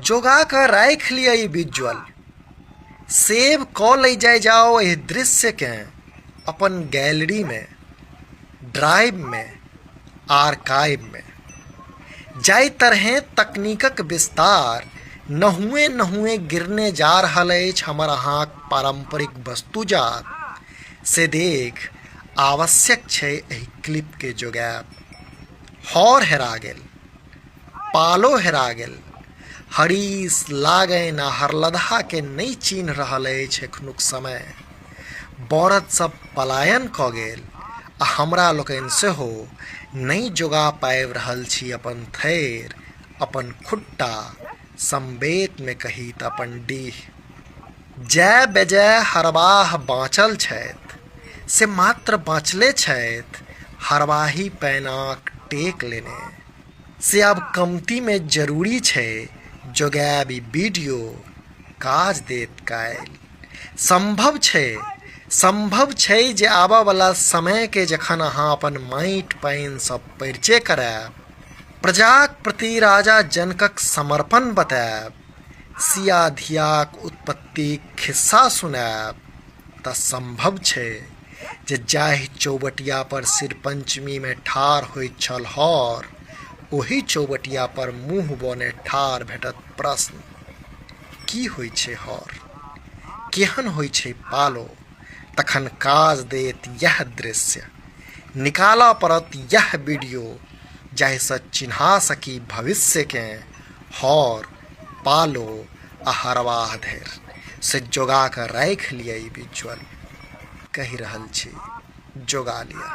जोगा कर राख लिया ये विजुअल, सेव क ले जाओ यह दृश्य के अपन गैलरी में, ड्राइव में, आर्काइव में। जाय तरह तकनीकक विस्तार न हुए गिरने जा रहल अछि हमर अहाँक पारंपरिक वस्तुजात से देख आवश्यक छै एहि क्लिप के जोगाएब। हौर हेरा गेल, पालो हेरा गेल, हरीश लागैन आ हरलदहा के नहीं चिन्ह रहल अछि एखनुक समय। बरद सब पलायन क गेल आ हमरा लोकनि सेहो नहीं जोगा पाबि रहल छी अपन थैर, अपन खुट्टा, संवेत में कही त अपन डीह। जय बेजय हरवाह बाँचल छथि, से मात्र बाँचले छथि हरवाही पैनाक टेक लेने। से अब कमती में जरूरी छै जोगाएब ई वीडियो, काज देत काल्हि। संभव छै जे आबऽ वाला समय के जखन अहाँ अपन माटि पानि सब परिचय कराएब, प्रजाक प्रति राजा जनकक समर्पण बताएब, सिया धियाक उत्पत्तिक खिस्सा सुनाएब, त संभव छै जे जाहि चौबटिया पर सिर पंचमी में ठाढ़ होइत छल हर, ओही चौबटिया पर मुँह बने ठाढ़ भेटत प्रश्न, की होइ छै हर, केहन होइ छै पालो। तखन काज देत यह दृश्य, निकाला पड़त यह वीडियो, जाहिसँ चिन्हा सकी भविष्य के हर, पालो आ हरवाह धरि। से जोगा कर राखि लिया ई विजुअल, कहि रहल छी जोगा लिया।